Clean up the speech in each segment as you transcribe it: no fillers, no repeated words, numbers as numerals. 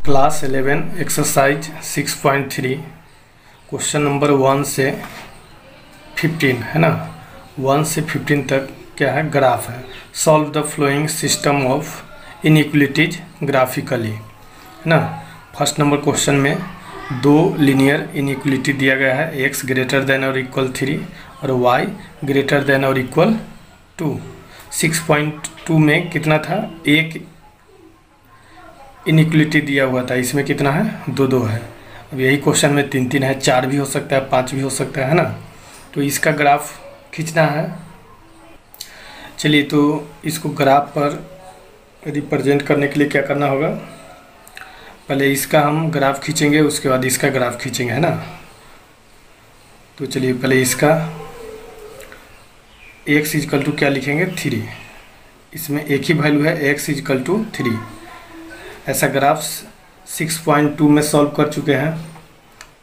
Class 11 exercise 6.3 question number 1 से 15 है ना। 1 से 15 तक क्या है, ग्राफ है। Solve the flowing system of inequalities graphically है ना। फर्स्ट नंबर क्वेश्चन में दो लीनियर इनइक्वलिटी दिया गया है, x ग्रेटर देन और इक्वल 3 और y ग्रेटर देन और इक्वल 2। 6.2 में कितना था, एक इनइक्वलिटी दिया हुआ था, इसमें कितना है, दो है। अब यही क्वेश्चन में 3 है, 4 भी हो सकता है, 5 भी हो सकता है ना। तो इसका ग्राफ खींचना है। चलिए, तो इसको ग्राफ पर रिप्रेजेंट करने के लिए क्या करना होगा, पहले इसका हम ग्राफ खींचेंगे, उसके बाद इसका ग्राफ खींचेंगे है ना। तो चलिए पहले इसका x इजकल टू क्या लिखेंगे, 3। इसमें एक ही वैल्यू है, x इजकल टू 3। ऐसा ग्राफ 6.2 में सॉल्व कर चुके हैं।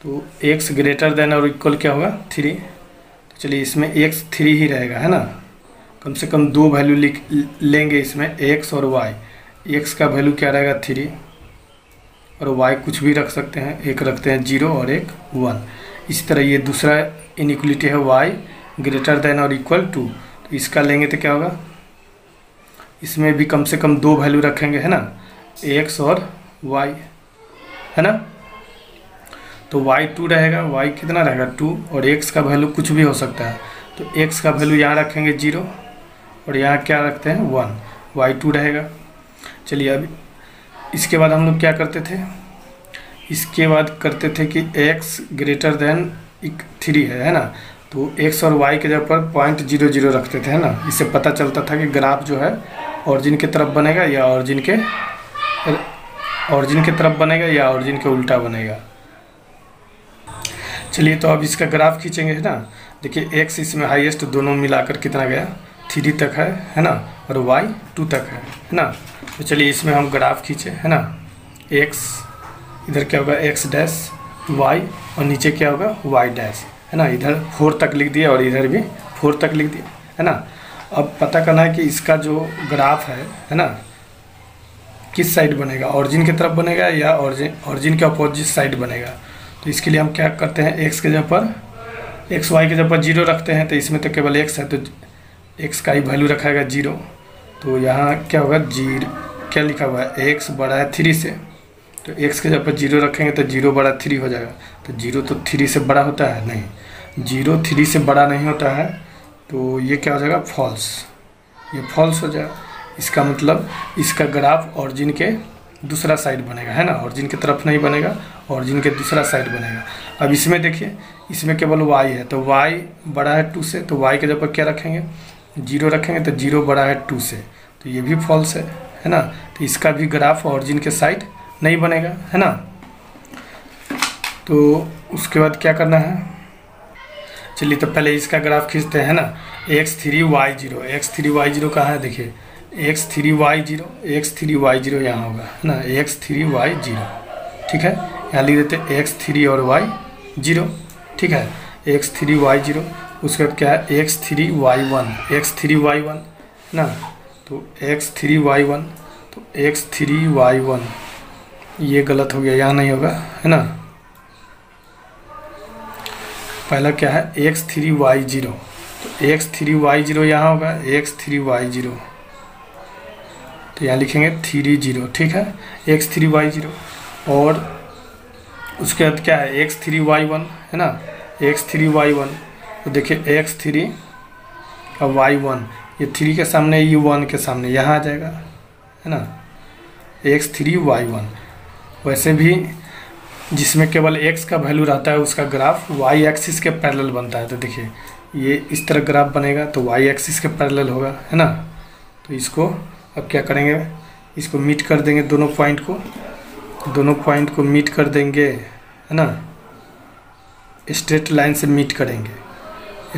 तो x ग्रेटर देन और इक्वल क्या होगा, 3। तो चलिए इसमें x 3 ही रहेगा है ना। कम से कम दो वैल्यू लेंगे इसमें, x और y। x का वैल्यू क्या रहेगा, 3 और y कुछ भी रख सकते हैं, एक रखते हैं 0 और एक 1। इसी तरह ये दूसरा इनइक्वलिटी है y ग्रेटर देन और इक्वल 2। तो इसका लेंगे तो क्या होगा, इसमें भी कम से कम दो वैल्यू रखेंगे है ना, x और y है ना। तो y 2 रहेगा, y कितना रहेगा 2, और x का वैल्यू कुछ भी हो सकता है। तो x का वैल्यू यहाँ रखेंगे 0 और यहाँ क्या रखते हैं 1, y 2 रहेगा। चलिए अब इसके बाद हम लोग क्या करते थे, इसके बाद करते थे कि x ग्रेटर देन 3 है ना। तो x और y के जगह पर 0.00 रखते थे है ना। इससे पता चलता था कि ग्राफ जो है ऑरिजिन की तरफ बनेगा या ऑरिजिन के तरफ बनेगा या ऑरिजिन के उल्टा बनेगा। चलिए तो अब इसका ग्राफ खींचेंगे है ना। देखिए x इसमें हाईएस्ट, दोनों मिलाकर कितना गया, 3 तक है ना, और y 2 तक है ना। तो चलिए इसमें हम ग्राफ खींचे है ना। x इधर क्या होगा, x डैश, y और नीचे क्या होगा, y डैश है ना। इधर 4 तक लिख दिया और इधर भी 4 तक लिख दिया है ना। अब पता करना है कि इसका जो ग्राफ है ना, किस साइड बनेगा, ऑरिजिन की तरफ बनेगा या ऑरिजिन के अपोजिट साइड बनेगा। तो इसके लिए हम क्या करते हैं, x के जगह पर, x y के जगह पर 0 रखते हैं। तो इसमें तो केवल x है, तो x का ही वैल्यू रखाएगा 0। तो यहाँ क्या होगा, 0 क्या लिखा हुआ है, x बड़ा है 3 से। तो x के जगह पर 0 रखेंगे तो 0 बड़ा 3 हो जाएगा। तो 0 तो 3 से बड़ा होता है नहीं, 0 3 से बड़ा नहीं होता है। तो ये क्या हो जाएगा, फॉल्स, ये फॉल्स हो जाएगा। इसका मतलब इसका ग्राफ ऑरिजिन के दूसरा साइड बनेगा है ना, ऑरिजिन की तरफ नहीं बनेगा, ऑरिजिन के दूसरा साइड बनेगा। अब इसमें देखिए, इसमें केवल y है, तो y बड़ा है 2 से। तो y के जगह पर क्या रखेंगे, 0 रखेंगे। तो 0 बड़ा है 2 से, तो ये भी फॉल्स है ना। तो इसका भी ग्राफ ऑरिजिन के साइड नहीं बनेगा है ना। तो उसके बाद क्या करना है, चलिए तो पहले इसका ग्राफ खींचते हैं ना। x3y0, x3y0 कहाँ है, देखिए x3y0, x3y0 यहाँ होगा है ना, x3y0 ठीक है। यहाँ लिख देते x3 और y0 ठीक है, x3y0। उसके बाद क्या है, x3y1, x3y1 ना। तो x3y1, तो x3y1 ये गलत हो गया, यहाँ नहीं होगा है ना। पहला क्या है, x3y0, तो x3y0 यहाँ होगा, x3y0। तो यहाँ लिखेंगे 30 ठीक है, x3y0। और उसके बाद क्या है, x3y1 है ना, x3y1। तो देखिए x3 और y1, ये 3 के सामने, ये 1 के सामने यहाँ आ जाएगा है ना, x3y1। वैसे भी जिसमें केवल x का वैल्यू रहता है, उसका ग्राफ y एक्सिस के पैरेलल बनता है। तो देखिए ये इस तरह ग्राफ बनेगा, तो y एक्सिस के पैरेलल होगा है ना। तो इसको अब क्या करेंगे, इसको मीट कर देंगे, दोनों पॉइंट को मीट कर देंगे है ना। स्ट्रेट लाइन से मीट करेंगे।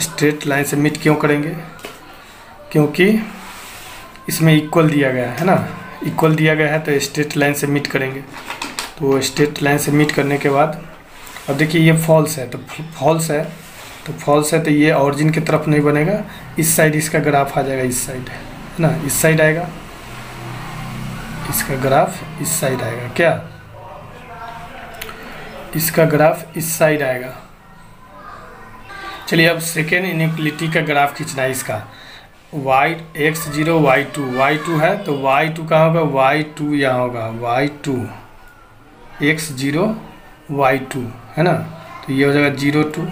स्ट्रेट लाइन से मीट क्यों करेंगे, क्योंकि इसमें इक्वल दिया गया है ना, इक्वल दिया गया है, तो स्ट्रेट लाइन से मीट करेंगे। तो स्ट्रेट लाइन से मीट करने के बाद अब देखिए ये फॉल्स है, तो फॉल्स है, तो ये ऑरिजिन की तरफ नहीं बनेगा। इस साइड इसका ग्राफ आ जाएगा, इस साइड है ना, इस साइड आएगा। इसका ग्राफ इस साइड आएगा क्या, इसका ग्राफ इस साइड आएगा। चलिए अब सेकेंड इनइक्वलिटी का ग्राफ खींचना है इसका। x0 y2 है तो y2 कहाँ होगा, y2 यहाँ होगा, y2 x0 y2 है ना, तो ये हो जाएगा 0 2,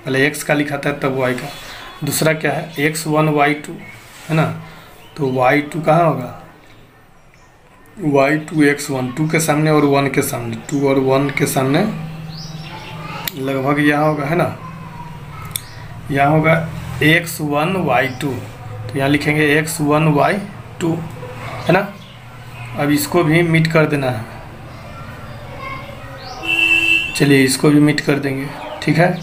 पहले x का लिखा था तब y का। दूसरा क्या है x1 y2 है ना, तो y2 कहाँ होगा, y2 x1 2 के सामने और 1 के सामने, 2 और 1 के सामने लगभग यहाँ होगा है ना, यहाँ होगा x1 y2, तो यहाँ लिखेंगे x1 y2 है ना। अब इसको भी मीट कर देना है, चलिए इसको भी मीट कर देंगे, ठीक है।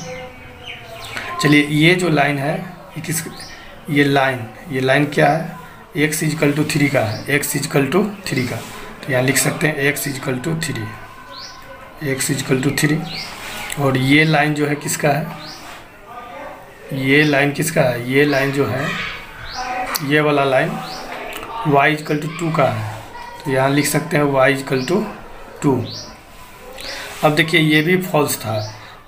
चलिए ये जो लाइन है ये लाइन क्या है, x इजकल टू 3 का है, x इजकल टू 3 का, तो यहाँ लिख सकते हैं x equal to 3, x equal to 3। और ये लाइन जो है किसका है, ये लाइन किसका है, ये लाइन जो है ये वाला लाइन y इजकल टू 2 का है, तो यहाँ लिख सकते हैं y इजकल टू 2। अब देखिए ये भी फॉल्स था,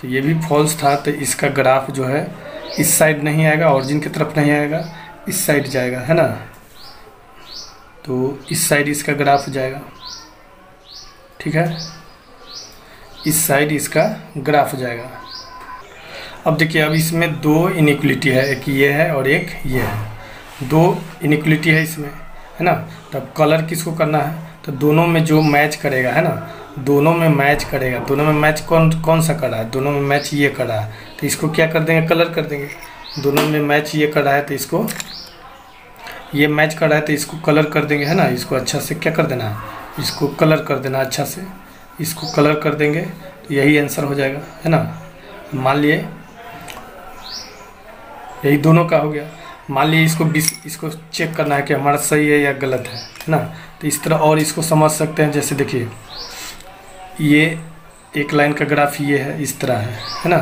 तो ये भी फॉल्स था, तो इसका ग्राफ जो है इस साइड नहीं आएगा, ऑरिजिन की तरफ नहीं आएगा, इस साइड जाएगा है ना, तो इस साइड इसका ग्राफ जाएगा, ठीक है, इस साइड इसका ग्राफ जाएगा। अब देखिए अब इसमें दो इनइक्वलिटी है, एक ये है और एक ये है, दो इनइक्वलिटी है इसमें है ना। तब कलर किसको करना है, तो दोनों में जो मैच करेगा है ना, दोनों में मैच करेगा, दोनों में मैच कौन सा कर रहा है, दोनों में मैच ये कर रहा है, तो इसको क्या कर देंगे, कलर कर देंगे। दोनों में मैच ये कर रहा है तो इसको, ये मैच कर रहा है तो इसको कलर कर देंगे है ना, इसको अच्छा से क्या कर देना है, इसको कलर कर देना अच्छा से, इसको कलर कर देंगे तो यही आंसर हो जाएगा है ना। मान लिए यही दोनों का हो गया, मान लिए इसको चेक करना है कि हमारा सही है या गलत है ना, तो इस तरह और इसको समझ सकते हैं। जैसे देखिए ये एक लाइन का ग्राफ ये है, इस तरह है ना,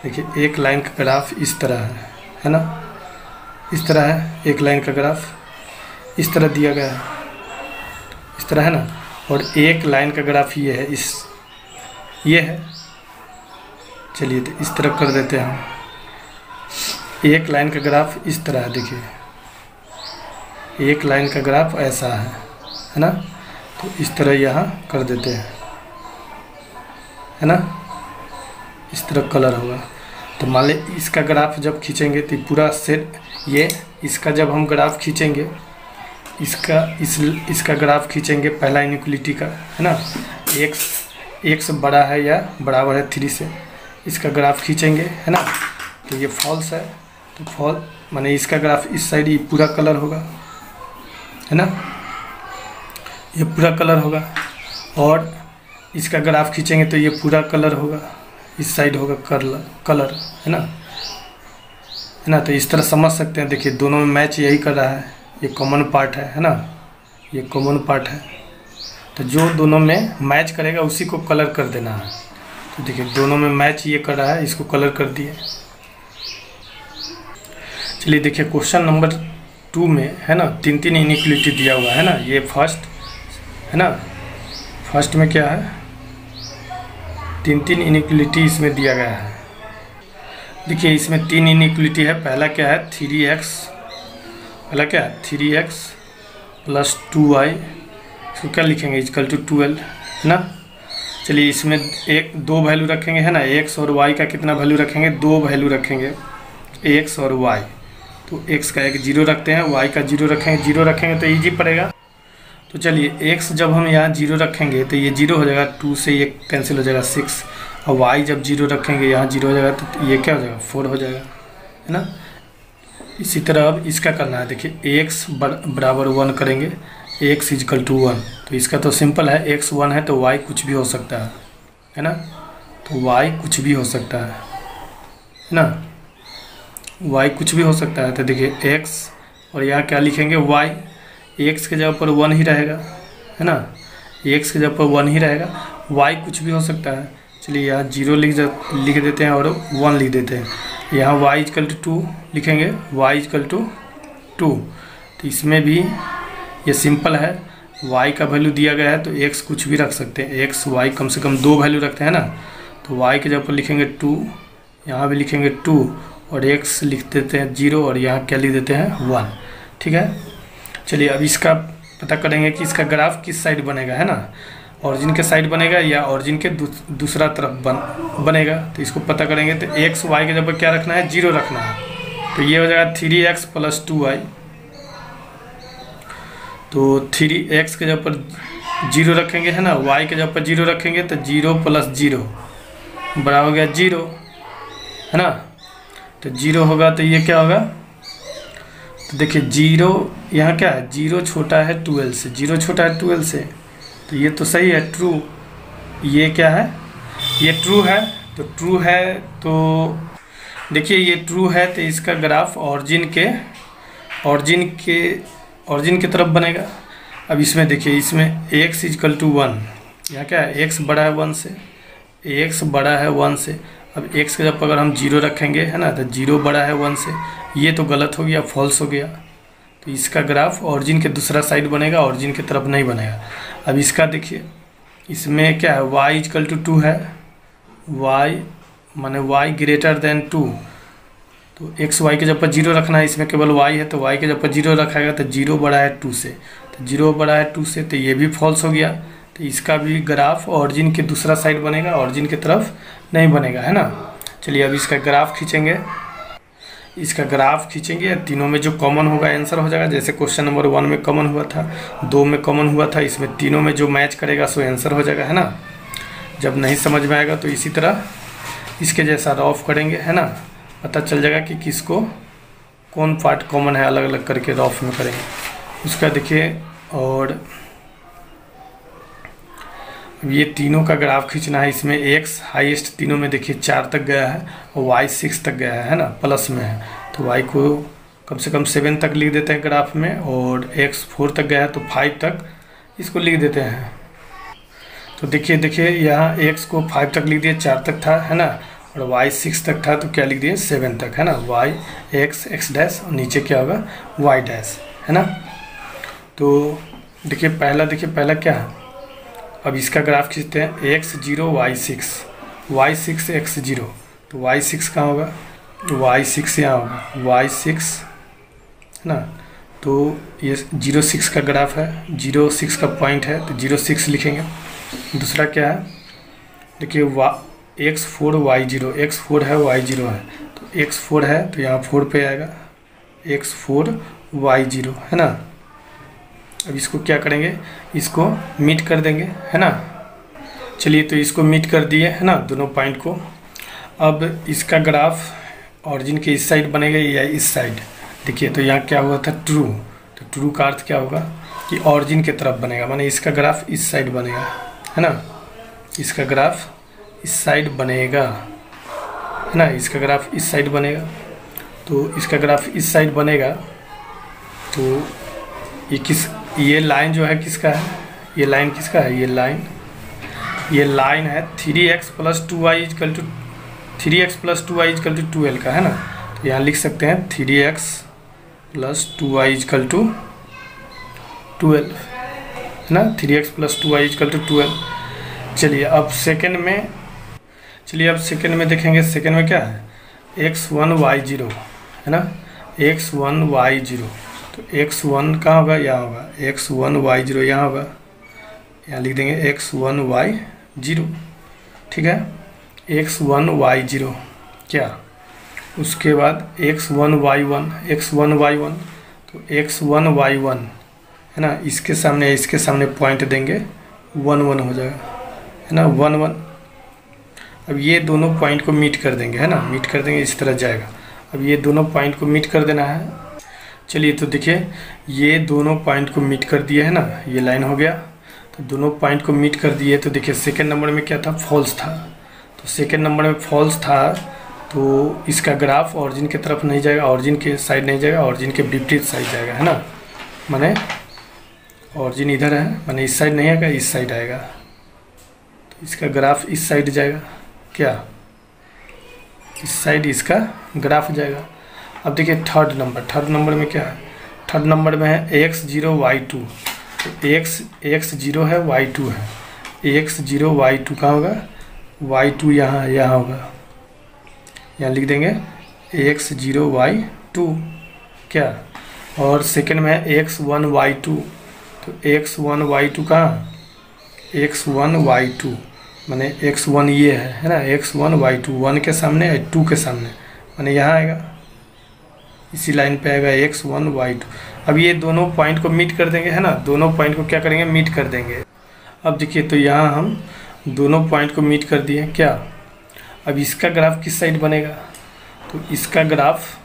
देखिए एक लाइन का ग्राफ इस तरह है ना, इस तरह है एक लाइन का ग्राफ, इस तरह दिया गया है, इस तरह है ना, और एक लाइन का ग्राफ ये है, ये है। चलिए तो इस तरह कर देते हैं हम, एक लाइन का ग्राफ इस तरह है, देखिए एक लाइन का ग्राफ ऐसा है ना, तो इस तरह यहाँ कर देते हैं है ना, इस तरह कलर होगा। तो मान ले इसका ग्राफ जब खींचेंगे तो पूरा सेट, ये इसका जब हम ग्राफ खींचेंगे, इसका ग्राफ खींचेंगे पहला इनइक्वलिटी का है ना, x बड़ा है या बराबर है 3 से, इसका ग्राफ खींचेंगे है ना, तो ये फॉल्स है, तो फॉल्स माने इसका ग्राफ इस साइड ये पूरा कलर होगा है ना, ये पूरा कलर होगा। और इसका ग्राफ खींचेंगे तो ये पूरा कलर होगा, इस साइड होगा कलर है ना। तो इस तरह समझ सकते हैं, देखिए दोनों में मैच यही कर रहा है, ये कॉमन पार्ट है ना, ये कॉमन पार्ट है, तो जो दोनों में मैच करेगा उसी को कलर कर देना है। तो देखिए दोनों में मैच ये कर रहा है, इसको कलर कर दिए। चलिए देखिए क्वेश्चन नंबर 2 में है ना 3 इनइक्वलिटी दिया हुआ है ना, ये फर्स्ट है ना, फर्स्ट में क्या है 3 इनइक्वलिटी इसमें दिया गया है। देखिए इसमें 3 इनइक्वलिटी है, पहला क्या है 3x, पहला क्या है 3x प्लस 2y, इसको क्या लिखेंगे इक्वल टू 12 है ना। चलिए इसमें दो वैल्यू रखेंगे है ना, x और y का कितना वैल्यू रखेंगे, 2 वैल्यू रखेंगे x और y, तो x का एक 0 रखते हैं, y का 0 रखेंगे, 0 रखेंगे तो ईजी पड़ेगा। तो चलिए x जब हम यहाँ 0 रखेंगे तो ये 0 हो जाएगा, 2 से ये कैंसिल हो जाएगा 6, और y जब 0 रखेंगे यहाँ 0 हो जाएगा तो ये क्या हो जाएगा 4 हो जाएगा है ना। इसी तरह अब इसका करना है, देखिए x बराबर 1 करेंगे, x इजकल टू 1, तो इसका तो सिंपल है, x 1 है तो y कुछ भी हो सकता है ना, तो y कुछ भी हो सकता है ना, y कुछ भी हो सकता है। तो देखिए x और यहाँ क्या लिखेंगे y, x के जगह पर 1 ही रहेगा है ना, x के जगह पर 1 ही रहेगा, y कुछ भी हो सकता है। चलिए यहाँ 0 लिख देते हैं और 1 लिख देते हैं, यहाँ y इजकल टू 2 लिखेंगे, y इजकल टू 2, तो इसमें भी ये सिंपल है, y का वैल्यू दिया गया है तो x कुछ भी रख सकते हैं, x y कम से कम 2 वैल्यू रखते हैं ना, तो y के जगह पर लिखेंगे 2, यहाँ भी लिखेंगे 2 और x लिख देते हैं 0 और यहाँ क्या लिख देते हैं 1। ठीक है, चलिए अब इसका पता करेंगे कि इसका ग्राफ किस साइड बनेगा, है ना, ऑरिजिन के साइड बनेगा या ऑरिजिन के दूसरा तरफ बनेगा। तो इसको पता करेंगे तो x y के जगह पर क्या रखना है, 0 रखना है, तो ये हो जाएगा 3x + 2y। तो 3x के जगह पर 0 रखेंगे, है ना, y के जगह पर 0 रखेंगे तो 0 + 0 बराबर हो गया 0, है ना। तो 0 होगा तो ये क्या होगा, तो देखिए 0 यहाँ क्या है, 0 छोटा है 12 से, 0 छोटा है 12 से, तो ये तो सही है, ट्रू। ये क्या है, ये ट्रू है, तो ट्रू है तो देखिए ये ट्रू है तो इसका ग्राफ ऑरिजिन के तरफ बनेगा। अब इसमें देखिए, इसमें x = 1, यहाँ क्या है, x बड़ा है 1 से, x बड़ा है 1 से। अब x के जब अगर हम 0 रखेंगे, है ना, तो 0 बड़ा है 1 से, ये तो गलत हो गया, फॉल्स हो गया। तो इसका ग्राफ ऑरिजिन के दूसरा साइड बनेगा, ऑरिजिन की तरफ नहीं बनेगा। अब इसका देखिए, इसमें क्या है, y = 2 है, y माने y > 2, तो x y के जब पर 0 रखना है, इसमें केवल y है तो y के जब पर 0 रखाएगा तो 0 बड़ा है 2 से, तो 0 बड़ा है 2 से, तो ये भी फॉल्स हो गया। तो इसका भी ग्राफ ऑरिजिन के दूसरा साइड बनेगा, ऑरिजिन की तरफ नहीं बनेगा, है ना। चलिए अब इसका ग्राफ खींचेंगे, तीनों में जो कॉमन होगा आंसर हो जाएगा। जैसे क्वेश्चन नंबर 1 में कॉमन हुआ था, 2 में कॉमन हुआ था, इसमें तीनों में जो मैच करेगा सो आंसर हो जाएगा, है ना। जब नहीं समझ में आएगा तो इसी तरह इसके जैसा रफ करेंगे, है ना, पता चल जाएगा कि किसको कौन पार्ट कॉमन है, अलग अलग करके रफ में करेंगे उसका। देखिए और अब ये तीनों का ग्राफ खींचना है। इसमें x हाईएस्ट तीनों में देखिए 4 तक गया है और y 6 तक गया है ना, प्लस में है, तो y को कम से कम 7 तक लिख देते हैं ग्राफ में, और x 4 तक गया है तो 5 तक इसको लिख देते हैं। तो देखिए यहाँ x को 5 तक लिख दिए, 4 तक था, है ना, और y 6 तक था तो क्या लिख दिए 7 तक, है ना, y x और नीचे क्या होगा y डैश, है ना। तो देखिए पहला क्या है, अब इसका ग्राफ खींचते हैं, x0 y6 x0, तो y6 कहाँ होगा, y6 यहाँ होगा, y6, है ना। तो ये 0 6 का ग्राफ है, 0 6 का पॉइंट है तो 0 6 लिखेंगे। दूसरा क्या है, देखिए x4 y0, x4 है y0 है, तो x4 है तो यहाँ 4 पे आएगा, x4 y0, है ना। अब इसको क्या करेंगे, इसको मीट कर देंगे, है ना। चलिए तो इसको मीट कर दिए, है ना, दोनों पॉइंट को। अब इसका ग्राफ ऑरिजिन के इस साइड बनेगा या इस साइड, देखिए तो यहाँ क्या हुआ था ट्रू, तो ट्रू का अर्थ क्या होगा कि ऑरिजिन के तरफ बनेगा, माने इसका ग्राफ इस साइड बनेगा, है ना, इसका ग्राफ इस साइड बनेगा, है ना, इसका ग्राफ इस साइड बनेगा। तो इसका ग्राफ इस साइड बनेगा तो ये लाइन जो है किसका है, ये लाइन किसका है, ये लाइन है 3x + 2y = 12 का, है ना। तो यहाँ लिख सकते हैं 3x + 2y = 12, है ना, 3x + 2y = 12। चलिए अब सेकंड में देखेंगे, सेकंड में क्या है, x1 y0, है ना, x1 y0, तो x1 कहाँ होगा, यहाँ होगा, x1 y0 यहाँ होगा, यहाँ लिख देंगे x1 y0, ठीक है, x1 y0 क्या, उसके बाद x1 y1, तो x1 y1, है ना, इसके सामने पॉइंट देंगे 1 1 हो जाएगा, है ना, 1 1। अब ये दोनों पॉइंट को मीट कर देंगे, है ना, मीट कर देंगे, इस तरह जाएगा। अब ये दोनों पॉइंट को मीट कर देना है। चलिए तो देखिए ये दोनों पॉइंट को मीट कर दिए, है ना, ये लाइन हो गया, तो दोनों पॉइंट को मीट कर दिए। तो देखिए सेकंड नंबर में क्या था, फॉल्स था, तो सेकंड नंबर में फॉल्स था तो इसका ग्राफ ऑरिजिन की तरफ नहीं जाएगा, ऑरिजिन के साइड नहीं जाएगा, ऑरिजिन के विपरीत साइड जाएगा, है ना, माने ऑरिजिन इधर है, माने इस साइड नहीं आएगा, इस साइड आएगा, तो इसका ग्राफ इस साइड जाएगा, क्या, इस साइड इसका ग्राफ जाएगा। अब देखिए थर्ड नंबर में क्या है, थर्ड नंबर में है x0 y2, तो एक्स जीरो है, वाई टू है, एक्स जीरो वाई टू कहाँ होगा, वाई टू यहाँ होगा, यहाँ लिख देंगे एक्स जीरो वाई टू क्या। और सेकंड में है एक्स वन वाई टू, तो एक्स वन वाई टू कहाँ, एक्स वन वाई टू माने एक्स वन ये है ना, x one y two, one के सामने टू के सामने माने यहाँ आएगा, इसी लाइन पे आएगा एक्स वन वाई टू। अब ये दोनों पॉइंट को मीट कर देंगे है ना, दोनों पॉइंट को क्या करेंगे, मीट कर देंगे। अब देखिए तो यहाँ हम दोनों पॉइंट को मीट कर दिए क्या। अब इसका ग्राफ किस साइड बनेगा, तो इसका ग्राफ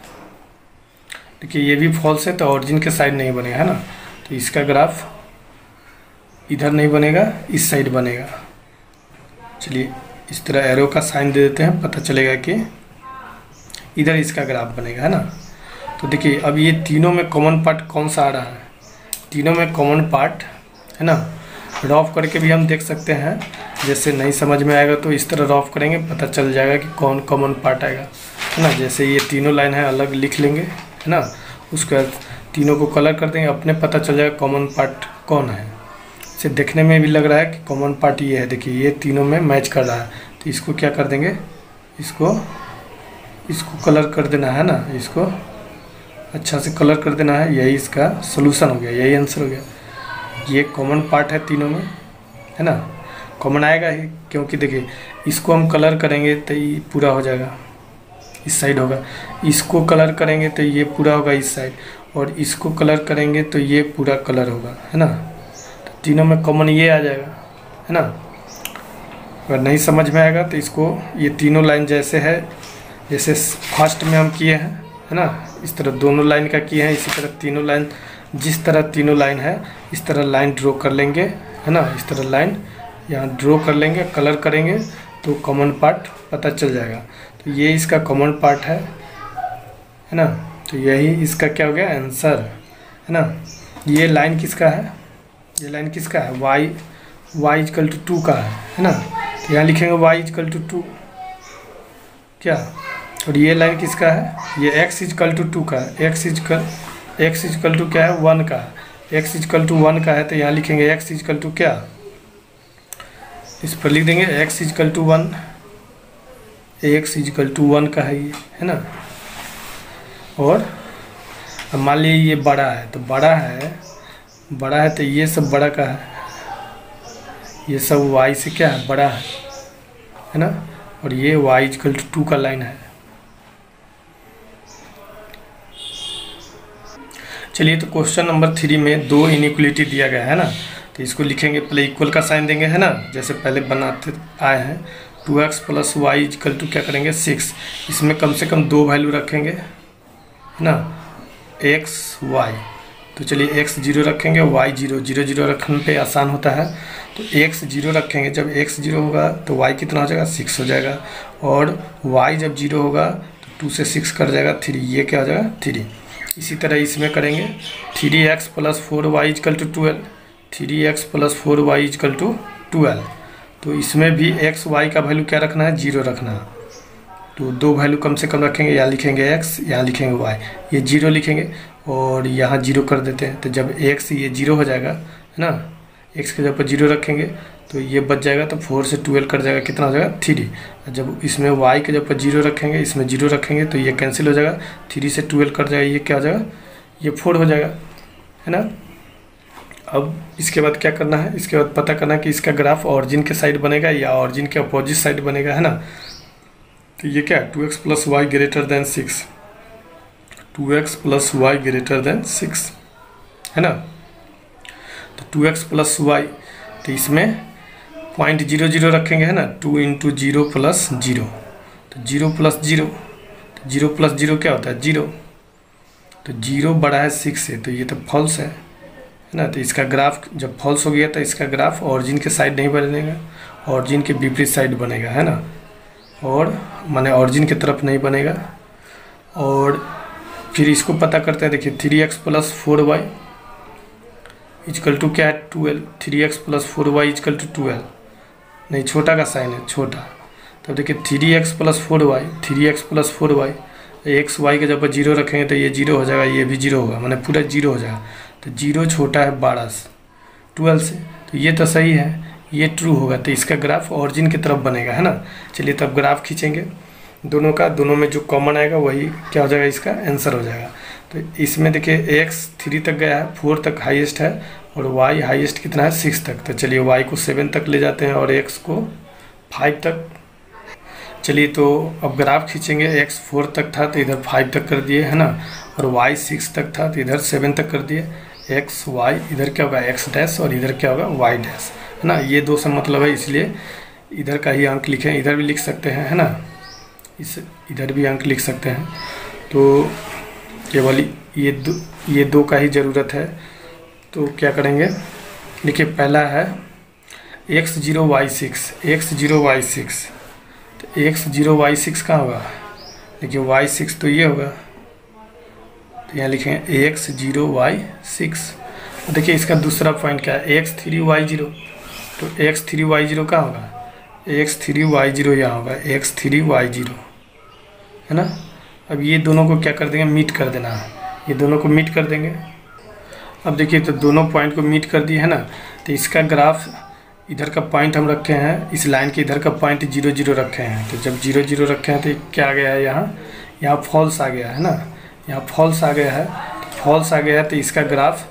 देखिए ये भी फॉल्स है तो ऑरिजिन के साइड नहीं बनेगा है ना, तो इसका ग्राफ इधर नहीं बनेगा, इस साइड बनेगा। चलिए इस तरह एरो का साइन दे देते हैं, पता चलेगा कि इधर इसका ग्राफ बनेगा है ना। तो देखिए अब ये तीनों में कॉमन पार्ट कौन सा आ रहा है, तीनों में कॉमन पार्ट है ना, रॉफ करके भी हम देख सकते हैं। जैसे नहीं समझ में आएगा तो इस तरह रॉफ करेंगे, पता चल जाएगा कि कौन कॉमन पार्ट आएगा है ना। जैसे ये तीनों लाइन है अलग लिख लेंगे है ना, उसके बाद तीनों को कलर कर देंगे, अपने पता चल जाएगा कॉमन पार्ट कौन है। इसे देखने में भी लग रहा है कि कॉमन पार्ट ये है, देखिए ये तीनों में मैच कर रहा है, तो इसको क्या कर देंगे, इसको कलर कर देना है ना, इसको अच्छा से कलर कर देना है, यही इसका सोल्यूशन हो गया, यही आंसर हो गया। ये कॉमन पार्ट है तीनों में है ना, कॉमन आएगा ही, क्योंकि देखिए इसको हम कलर करेंगे तो ये पूरा हो जाएगा, इस साइड होगा, इसको कलर करेंगे तो ये पूरा होगा इस साइड, और इसको कलर करेंगे तो ये पूरा कलर होगा है ना। तो तीनों में कॉमन ये आ जाएगा है ना। अगर नहीं समझ में आएगा तो इसको ये तीनों लाइन जैसे है, जैसे फर्स्ट में हम किए हैं है ना, इस तरह दोनों लाइन का किए हैं, इसी तरह तीनों लाइन, जिस तरह तीनों लाइन है इस तरह लाइन ड्रॉ कर लेंगे है ना, इस तरह लाइन यहाँ ड्रॉ कर लेंगे, कलर करेंगे तो कॉमन पार्ट पता चल जाएगा। तो ये इसका कॉमन पार्ट है ना, तो यही इसका क्या हो गया आंसर है ना। ये लाइन किसका है, ये लाइन किसका है, y इक्वल टू 2 का है ना, तो यहाँ लिखेंगे y इक्वल टू 2 क्या। और ये लाइन किसका है, ये x इक्वल टू 2 का है, x इक्वल टू क्या है 1 का, x इक्वल टू 1 का है, तो यहाँ लिखेंगे x इक्वल टू क्या, इस पर लिख देंगे x equal to 1, x equal to 1 का है ये है ना। और अब मान लीजिए ये बड़ा है, तो बड़ा है तो ये सब बड़ा का है, ये सब y से क्या है बड़ा है ना, और ये y इक्वल टू 2 का लाइन है। चलिए तो क्वेश्चन नंबर 3 में दो इनइक्वलिटी दिया गया है ना, तो इसको लिखेंगे, पहले इक्वल का साइन देंगे है ना, जैसे पहले बनाते आए हैं। 2x plus Y equal to क्या करेंगे 6, इसमें कम से कम दो वैल्यू रखेंगे है ना, x y। तो चलिए x 0 रखेंगे, y 0, 0 0 रखने पे आसान होता है, तो x 0 रखेंगे। जब x 0 होगा तो y कितना हो जाएगा 6 हो जाएगा, और y जब 0 होगा तो 2 से 6 कर जाएगा 3, ये क्या हो जाएगा 3। इसी तरह इसमें करेंगे 3x plus 4y equal to 12, 3x plus 4y equal to 12। तो इसमें भी x y का वैल्यू क्या रखना है 0 रखना है, तो दो वैल्यू कम से कम रखेंगे, यहाँ लिखेंगे x, यहाँ लिखेंगे y, ये 0 लिखेंगे और यहाँ 0 कर देते हैं। तो जब x ये 0 हो जाएगा है ना, x के जगह पर 0 रखेंगे तो ये बच जाएगा, तो 4 से 12 कट जाएगा, कितना हो जाएगा 3। जब इसमें y के जगह पर 0 रखेंगे, इसमें 0 रखेंगे तो ये कैंसिल हो जाएगा, 3 से 12 कट जाएगा, ये क्या हो जाएगा ये 4 हो जाएगा है ना। अब इसके बाद क्या करना है, इसके बाद पता करना है कि इसका ग्राफ ऑरिजिन के साइड बनेगा या ऑरिजिन के अपोजिट साइड बनेगा है ना। तो ये क्या है 2x plus y greater than 6, 2x plus y greater than 6 है ना। तो 2x प्लस वाई, तो इसमें पॉइंट 0 0 रखेंगे है ना, 2 इंटू 0 प्लस 0, तो 0 प्लस 0, तो 0 प्लस 0 क्या होता है 0, तो 0 बड़ा है 6 से, तो ये तो फॉल्स है ना। तो इसका ग्राफ जब फॉल्स हो गया तो इसका ग्राफ ऑरिजिन के साइड नहीं बनेगा, ऑरिजिन के विपरीत साइड बनेगा है ना, और माने ऑरिजिन की तरफ नहीं बनेगा। और फिर इसको पता करते हैं, देखिए 3x plus 4y equal to क्या है 12, 3x plus 4y equal to 12, नहीं छोटा का साइन है छोटा। तब देखिए 3x plus 4y, 3x plus 4y, x Y के जब 0 रखेंगे तो ये 0 हो जाएगा, ये भी 0 होगा, माने पूरा 0 हो जाएगा। तो 0 छोटा है 12 से 12 से, तो ये तो सही है, ये ट्रू होगा, तो इसका ग्राफ ऑरिजिन की तरफ बनेगा, है ना। चलिए तब ग्राफ खींचेंगे दोनों का, दोनों में जो कॉमन आएगा वही क्या हो जाएगा, इसका आंसर हो जाएगा। तो इसमें देखिए x 3 तक गया है, 4 तक हाईएस्ट है, और y हाईएस्ट कितना है, 6 तक। तो चलिए y को 7 तक ले जाते हैं और x को 5 तक। चलिए तो अब ग्राफ खींचेंगे, x 4 तक था तो इधर 5 तक कर दिए, है ना, और y 6 तक था तो इधर 7 तक कर दिए। x y इधर क्या होगा, x डैश, और इधर क्या होगा, y डैश, है ना। ये 2 से मतलब है, इसलिए इधर का ही अंक लिखें, इधर भी लिख सकते हैं, है ना, इधर भी अंक लिख सकते हैं। तो केवल ये दो का ही ज़रूरत है। तो क्या करेंगे, देखिए पहला है x0 y6, x0 y6, तो x0 y6 कहाँ होगा, देखिए y6 तो ये होगा, तो यहाँ लिखेंगे x0 y6। देखिए इसका दूसरा पॉइंट क्या है, x3 y0, तो x3 y0 कहाँ होगा, x3 y0 यहाँ होगा, x3 y0, है ना। अब ये दोनों को क्या कर देंगे, मीट कर देना है, ये दोनों को मीट कर देंगे। अब देखिए तो दोनों पॉइंट को मीट कर दिए, है ना। तो इसका ग्राफ, इधर का पॉइंट हम रखे हैं, इस लाइन के इधर का पॉइंट 0 0 रखे हैं, तो जब 0 0 रखे हैं तो क्या आ गया है, यहाँ फॉल्स आ गया है ना, यहाँ फॉल्स आ गया है, तो फॉल्स आ गया है, तो इसका ग्राफ,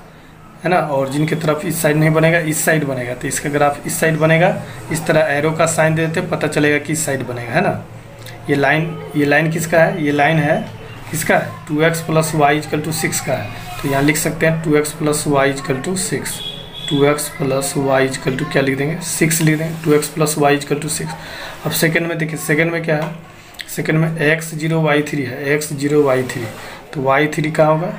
है ना, ऑरिजिन की तरफ इस साइड नहीं बनेगा, इस साइड बनेगा, तो इसका ग्राफ इस साइड बनेगा। इस तरह एरो का साइन देते पता चलेगा कि इस साइड बनेगा, है ना। ये लाइन किसका है, ये लाइन है किसका है, 2x + y = 6 का है, तो यहाँ लिख सकते हैं 2x + y = 6, 2x + y = क्या लिख देंगे, 6 लिख देंगे, 2x + y = 6। अब सेकंड में देखिए, सेकंड में क्या है, सेकंड में x0 y3 है, x0 y3, तो y3 कहाँ होगा,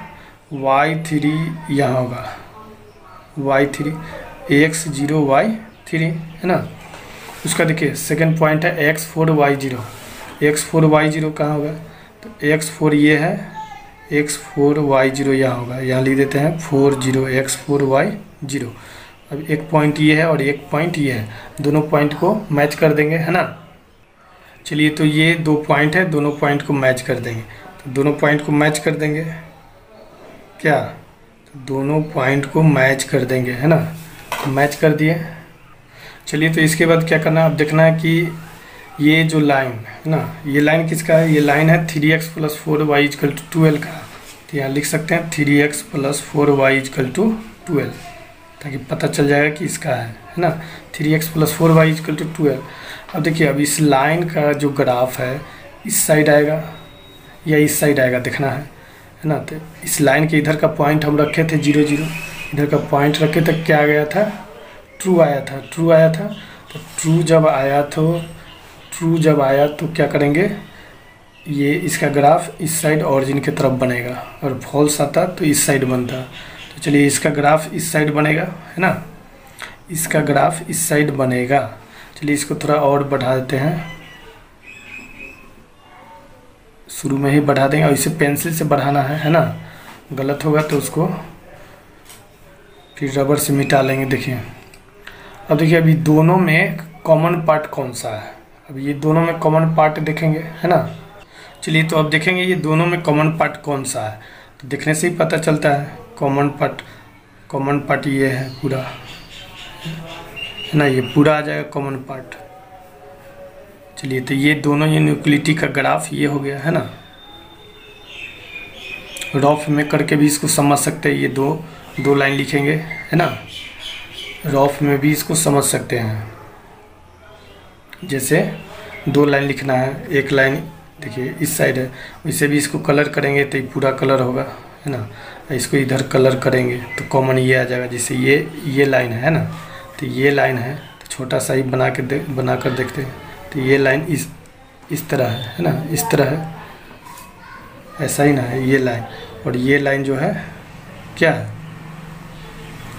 y3 यहाँ होगा, y3 x0 y3, है ना। उसका देखिए सेकंड पॉइंट है x4 y0, x4 y0 कहाँ होगा, तो x4 ये है, x4 y0 यहाँ होगा, यहाँ लिख देते हैं 40 x4 y0। अब एक पॉइंट ये है और एक पॉइंट ये है, दोनों पॉइंट को मैच कर देंगे, है ना। चलिए तो ये 2 पॉइंट है, दोनों पॉइंट को मैच कर देंगे, तो दोनों पॉइंट को मैच कर देंगे क्या, तो दोनों पॉइंट को मैच कर देंगे, है ना, तो मैच कर दिए। चलिए तो इसके बाद क्या करना है, अब देखना है कि ये जो लाइन है ना, ये लाइन किसका है, ये लाइन है 3x + 4y = 12 का, तो यहाँ लिख सकते हैं 3x + 4y = 12, ताकि पता चल जाएगा कि इसका है ना, 3x + 4y = 12। अब देखिए, अब इस लाइन का जो ग्राफ है इस साइड आएगा या इस साइड आएगा देखना है ना। तो इस लाइन के इधर का पॉइंट हम रखे थे 0 0, इधर का पॉइंट रखे तक क्या आ गया था, ट्रू आया था, ट्रू आया था। तो ट्रू जब आया तो क्या करेंगे, ये इसका ग्राफ इस साइड ऑरिजिन की तरफ बनेगा, और फॉल्स आता तो इस साइड बनता। तो चलिए इसका ग्राफ इस साइड बनेगा, है ना, इसका ग्राफ इस साइड बनेगा। चलिए इसको थोड़ा और बढ़ा देते हैं, शुरू में ही बढ़ा देंगे, और इसे पेंसिल से बढ़ाना है ना, गलत होगा तो उसको फिर रबर से मिटा लेंगे। देखिए अब देखिए, अभी दोनों में कॉमन पार्ट कौन सा है, अब ये दोनों में कॉमन पार्ट देखेंगे, है ना। चलिए तो अब देखेंगे ये दोनों में कॉमन पार्ट कौन सा है, तो देखने से ही पता चलता है। कॉमन पार्ट ये है पूरा, है ना, ये पूरा आ जाएगा कॉमन पार्ट। चलिए तो ये दोनों इनइक्वालिटी का ग्राफ ये हो गया, है ना। रफ में करके भी इसको समझ सकते हैं, ये दो लाइन लिखेंगे, है ना, रफ में भी इसको समझ सकते हैं। जैसे 2 लाइन लिखना है, एक लाइन देखिए इस साइड है, वैसे भी इसको कलर करेंगे तो ये पूरा कलर होगा, है ना। इसको इधर कलर करेंगे तो कॉमन ये आ जाएगा। जैसे ये लाइन है ना, तो ये लाइन है, तो छोटा सा ही बना कर देखते हैं। तो ये लाइन इस तरह है ना, इस तरह है, ऐसा ही ना है ये लाइन, और ये लाइन जो है क्या है,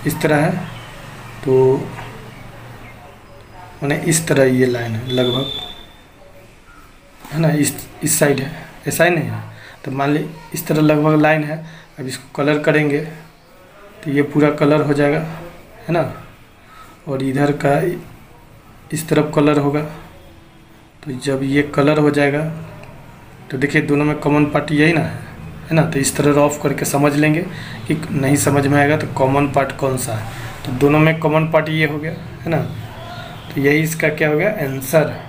इस तरह है। तो माने इस तरह ये लाइन है लगभग, है ना, इस साइड है, ऐसा ही नहीं है। तो मान ली इस तरह लगभग लाइन है। अब इसको कलर करेंगे तो ये पूरा कलर हो जाएगा, है ना, और इधर का इस तरफ कलर होगा। तो जब ये कलर हो जाएगा तो देखिए दोनों में कॉमन पार्ट यही ना है ना। तो इस तरह रफ करके समझ लेंगे कि नहीं समझ में आएगा तो कॉमन पार्ट कौन सा है। तो दोनों में कॉमन पार्ट ये हो गया, है ना। तो यही इसका क्या हो गया आंसर।